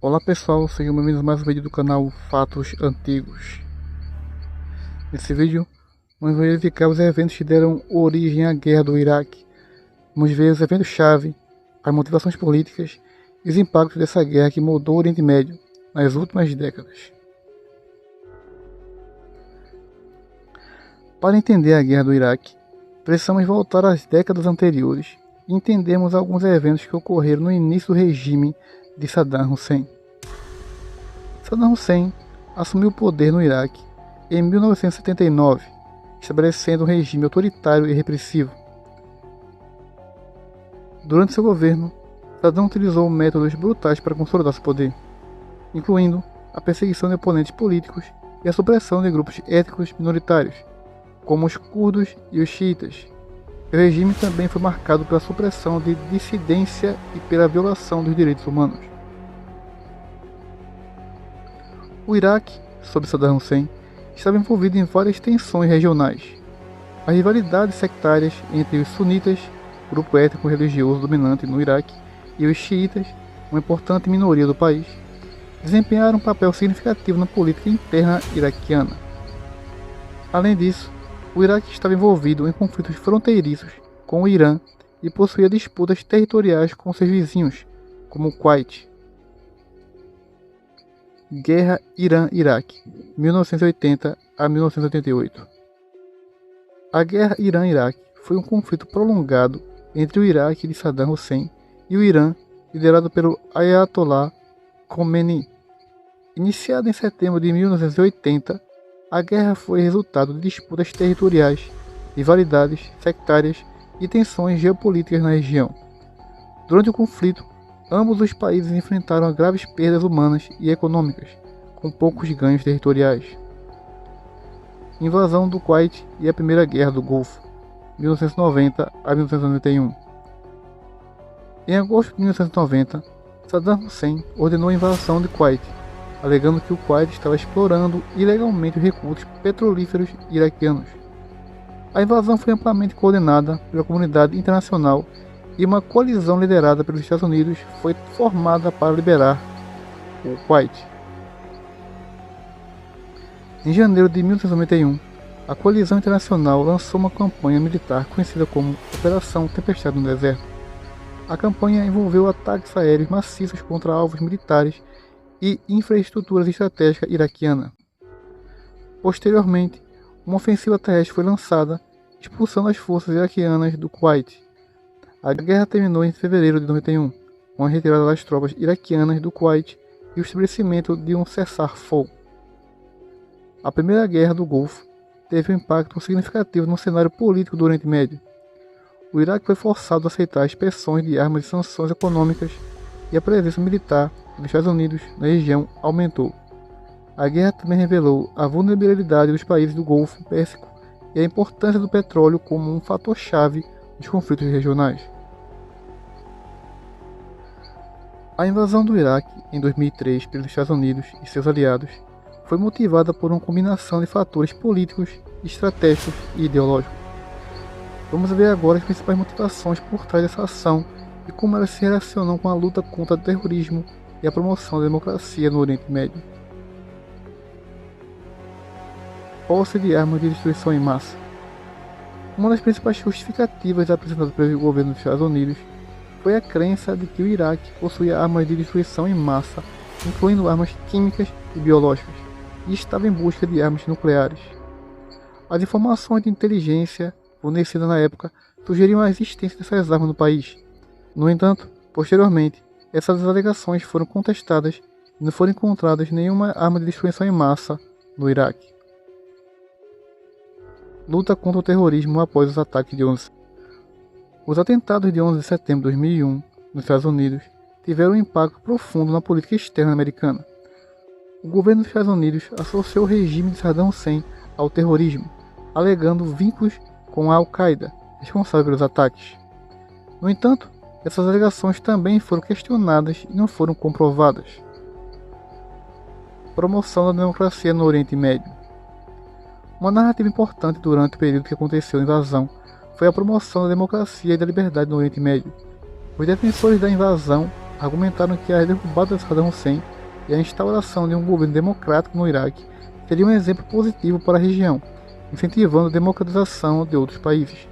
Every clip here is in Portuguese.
Olá pessoal, sejam bem-vindos a mais um vídeo do canal Fatos Antigos. Nesse vídeo, vamos verificar os eventos que deram origem à guerra do Iraque. Vamos ver os eventos-chave, as motivações políticas e os impactos dessa guerra que mudou o Oriente Médio nas últimas décadas. Para entender a guerra do Iraque, precisamos voltar às décadas anteriores e entendermos alguns eventos que ocorreram no início do regime de Saddam Hussein. Saddam Hussein assumiu o poder no Iraque em 1979, estabelecendo um regime autoritário e repressivo. Durante seu governo, Saddam utilizou métodos brutais para consolidar seu poder, incluindo a perseguição de oponentes políticos e a supressão de grupos étnicos minoritários, como os curdos e os xiitas. O regime também foi marcado pela supressão de dissidência e pela violação dos direitos humanos. O Iraque, sob Saddam Hussein, estava envolvido em várias tensões regionais. As rivalidades sectárias entre os sunitas, grupo étnico religioso dominante no Iraque, e os xiitas, uma importante minoria do país, desempenharam um papel significativo na política interna iraquiana. Além disso, o Iraque estava envolvido em conflitos fronteiriços com o Irã e possuía disputas territoriais com seus vizinhos, como o Kuwait. Guerra Irã-Iraque, 1980 a 1988. A Guerra Irã-Iraque foi um conflito prolongado entre o Iraque de Saddam Hussein e o Irã, liderado pelo Ayatollah Khomeini. Iniciada em setembro de 1980, a guerra foi resultado de disputas territoriais, rivalidades sectárias e tensões geopolíticas na região. Durante o conflito, ambos os países enfrentaram graves perdas humanas e econômicas, com poucos ganhos territoriais. Invasão do Kuwait e a Primeira Guerra do Golfo, 1990 a 1991. Em agosto de 1990, Saddam Hussein ordenou a invasão de Kuwait, alegando que o Kuwait estava explorando ilegalmente os recursos petrolíferos iraquianos. A invasão foi amplamente coordenada pela comunidade internacional e uma coalizão liderada pelos Estados Unidos foi formada para liberar o Kuwait. Em janeiro de 1991, a coalizão internacional lançou uma campanha militar conhecida como Operação Tempestade no Deserto. A campanha envolveu ataques aéreos maciços contra alvos militares e infraestruturas estratégicas iraquiana. Posteriormente, uma ofensiva terrestre foi lançada, expulsando as forças iraquianas do Kuwait. A guerra terminou em fevereiro de 91, com a retirada das tropas iraquianas do Kuwait e o estabelecimento de um cessar-fogo. A Primeira Guerra do Golfo teve um impacto significativo no cenário político do Oriente Médio. O Iraque foi forçado a aceitar inspeções de armas e sanções econômicas, e a presença militar dos Estados Unidos na região aumentou. A guerra também revelou a vulnerabilidade dos países do Golfo Pérsico e a importância do petróleo como um fator-chave dos conflitos regionais. A invasão do Iraque em 2003 pelos Estados Unidos e seus aliados foi motivada por uma combinação de fatores políticos, estratégicos e ideológicos. Vamos ver agora as principais motivações por trás dessa ação e como elas se relacionam com a luta contra o terrorismo e a promoção da democracia no Oriente Médio. Posse de armas de destruição em massa. Uma das principais justificativas apresentadas pelo governo dos Estados Unidos foi a crença de que o Iraque possuía armas de destruição em massa, incluindo armas químicas e biológicas, e estava em busca de armas nucleares. As informações de inteligência fornecidas na época sugeriam a existência dessas armas no país. No entanto, posteriormente, essas alegações foram contestadas e não foram encontradas nenhuma arma de destruição em massa no Iraque. Luta contra o terrorismo após os ataques de 11. Os atentados de 11 de setembro de 2001 nos Estados Unidos tiveram um impacto profundo na política externa americana. O governo dos Estados Unidos associou o regime de Saddam Hussein ao terrorismo, alegando vínculos com a Al-Qaeda, responsável pelos ataques. No entanto, essas alegações também foram questionadas e não foram comprovadas. Promoção da democracia no Oriente Médio. Uma narrativa importante durante o período que aconteceu a invasão foi a promoção da democracia e da liberdade no Oriente Médio. Os defensores da invasão argumentaram que a derrubada de Saddam Hussein e a instauração de um governo democrático no Iraque seria um exemplo positivo para a região, incentivando a democratização de outros países.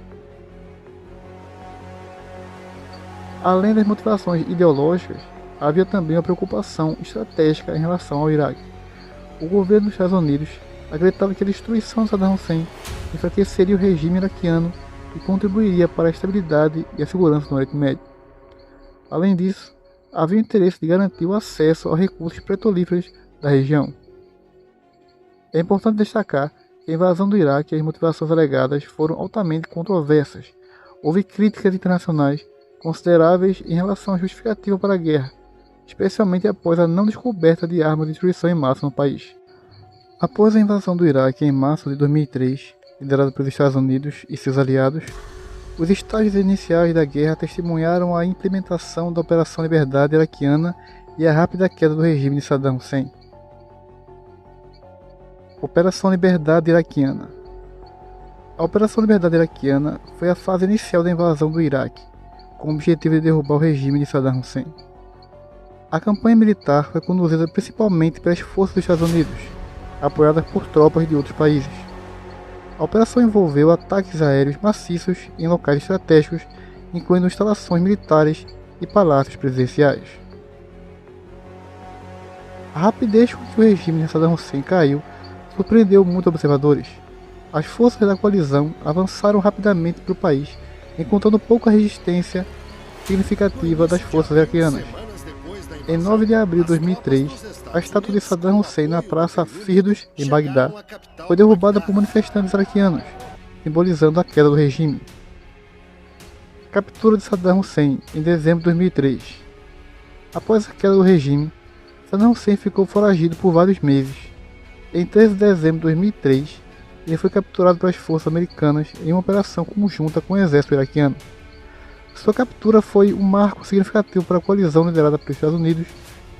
Além das motivações ideológicas, havia também uma preocupação estratégica em relação ao Iraque. O governo dos Estados Unidos acreditava que a destruição de Saddam Hussein enfraqueceria o regime iraquiano e contribuiria para a estabilidade e a segurança no Oriente Médio. Além disso, havia o interesse de garantir o acesso aos recursos petrolíferos da região. É importante destacar que a invasão do Iraque e as motivações alegadas foram altamente controversas. Houve críticas internacionais consideráveis em relação à justificativa para a guerra, especialmente após a não descoberta de armas de destruição em massa no país. Após a invasão do Iraque em março de 2003, liderada pelos Estados Unidos e seus aliados, os estágios iniciais da guerra testemunharam a implementação da Operação Liberdade iraquiana e a rápida queda do regime de Saddam Hussein. Operação Liberdade iraquiana. A Operação Liberdade iraquiana foi a fase inicial da invasão do Iraque, com o objetivo de derrubar o regime de Saddam Hussein. A campanha militar foi conduzida principalmente pelas forças dos Estados Unidos, apoiadas por tropas de outros países. A operação envolveu ataques aéreos maciços em locais estratégicos, incluindo instalações militares e palácios presidenciais. A rapidez com que o regime de Saddam Hussein caiu surpreendeu muitos observadores. As forças da coalizão avançaram rapidamente para o país, encontrando pouca resistência significativa das forças iraquianas. Em 9 de abril de 2003, a estátua de Saddam Hussein na Praça Firdos, em Bagdá, foi derrubada por manifestantes iraquianos, simbolizando a queda do regime. Captura de Saddam Hussein em dezembro de 2003. Após a queda do regime, Saddam Hussein ficou foragido por vários meses. Em 13 de dezembro de 2003, ele foi capturado pelas forças americanas em uma operação conjunta com o exército iraquiano. Sua captura foi um marco significativo para a coalizão liderada pelos Estados Unidos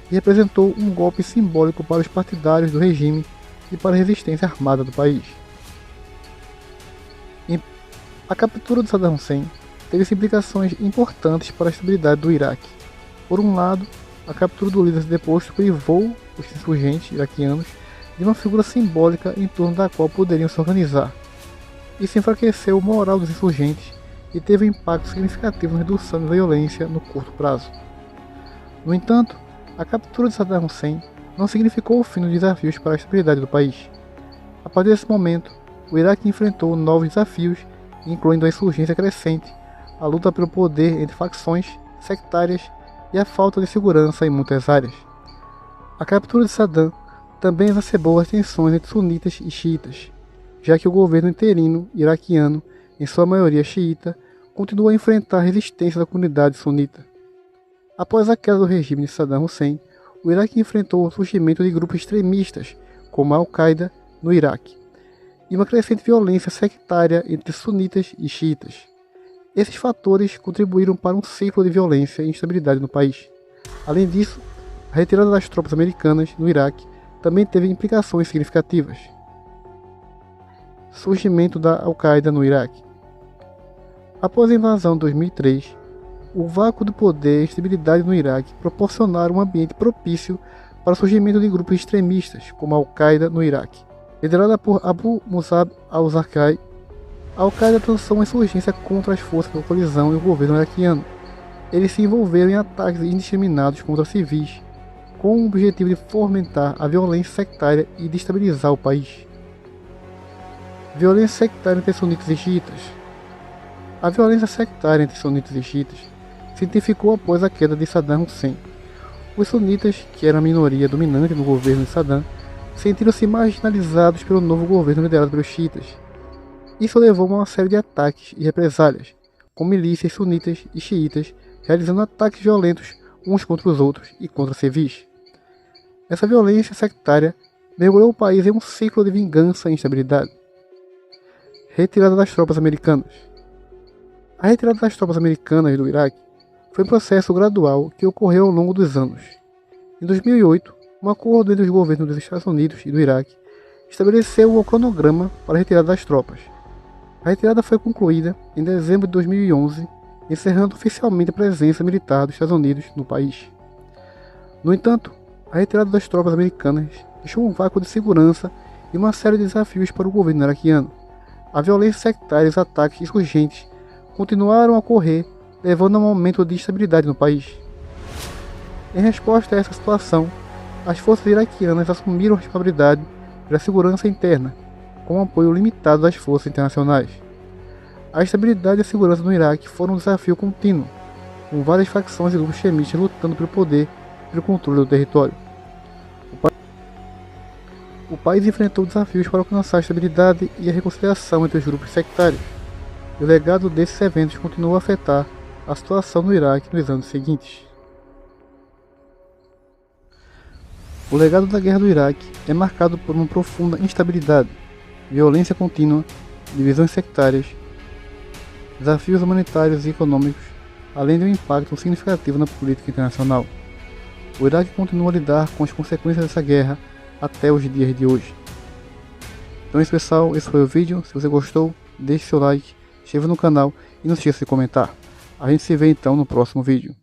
e representou um golpe simbólico para os partidários do regime e para a resistência armada do país. A captura de Saddam Hussein teve implicações importantes para a estabilidade do Iraque. Por um lado, a captura do líder deposto privou os insurgentes iraquianos de uma figura simbólica em torno da qual poderiam se organizar. Isso enfraqueceu o moral dos insurgentes e teve um impacto significativo na redução da violência no curto prazo. No entanto, a captura de Saddam Hussein não significou o fim dos desafios para a estabilidade do país. A partir desse momento, o Iraque enfrentou novos desafios, incluindo a insurgência crescente, a luta pelo poder entre facções sectárias e a falta de segurança em muitas áreas. A captura de Saddam também exacerbou as tensões entre sunitas e xiitas, já que o governo interino iraquiano, em sua maioria xiita, continuou a enfrentar a resistência da comunidade sunita. Após a queda do regime de Saddam Hussein, o Iraque enfrentou o surgimento de grupos extremistas, como a Al-Qaeda, no Iraque, e uma crescente violência sectária entre sunitas e xiitas. Esses fatores contribuíram para um ciclo de violência e instabilidade no país. Além disso, a retirada das tropas americanas no Iraque também teve implicações significativas. Surgimento da Al-Qaeda no Iraque. Após a invasão de 2003, o vácuo do poder e a instabilidade no Iraque proporcionaram um ambiente propício para o surgimento de grupos extremistas, como a Al-Qaeda no Iraque. Liderada por Abu Musab al-Zarqai, a Al-Qaeda lançou uma insurgência contra as forças da coalizão e o governo iraquiano. Eles se envolveram em ataques indiscriminados contra civis, com o objetivo de fomentar a violência sectária e destabilizar o país. Violência sectária entre sunitas e xiitas. A violência sectária entre sunitas e xiitas se intensificou após a queda de Saddam Hussein. Os sunitas, que eram a minoria dominante no governo de Saddam, sentiram-se marginalizados pelo novo governo liderado pelos xiitas. Isso levou a uma série de ataques e represálias, com milícias sunitas e xiitas realizando ataques violentos uns contra os outros e contra civis. Essa violência sectária mergulhou o país em um ciclo de vingança e instabilidade. Retirada das tropas americanas. A retirada das tropas americanas do Iraque foi um processo gradual que ocorreu ao longo dos anos. Em 2008, um acordo entre os governos dos Estados Unidos e do Iraque estabeleceu o cronograma para a retirada das tropas. A retirada foi concluída em dezembro de 2011, encerrando oficialmente a presença militar dos Estados Unidos no país. No entanto, A retirada das tropas americanas deixou um vácuo de segurança e uma série de desafios para o governo iraquiano. A violência sectária e os ataques insurgentes continuaram a ocorrer, levando a um aumento de instabilidade no país. Em resposta a essa situação, as forças iraquianas assumiram a responsabilidade pela segurança interna, com apoio limitado das forças internacionais. A estabilidade e a segurança no Iraque foram um desafio contínuo, com várias facções e grupos extremistas lutando pelo poder e pelo controle do território. O país enfrentou desafios para alcançar a estabilidade e a reconciliação entre os grupos sectários, e o legado desses eventos continuou a afetar a situação no Iraque nos anos seguintes. O legado da Guerra do Iraque é marcado por uma profunda instabilidade, violência contínua, divisões sectárias, desafios humanitários e econômicos, além de um impacto significativo na política internacional. O Iraque continua a lidar com as consequências dessa guerra até os dias de hoje. Então é isso, pessoal, esse foi o vídeo. Se você gostou, deixe seu like, se inscreva no canal e não esqueça de comentar. A gente se vê então no próximo vídeo.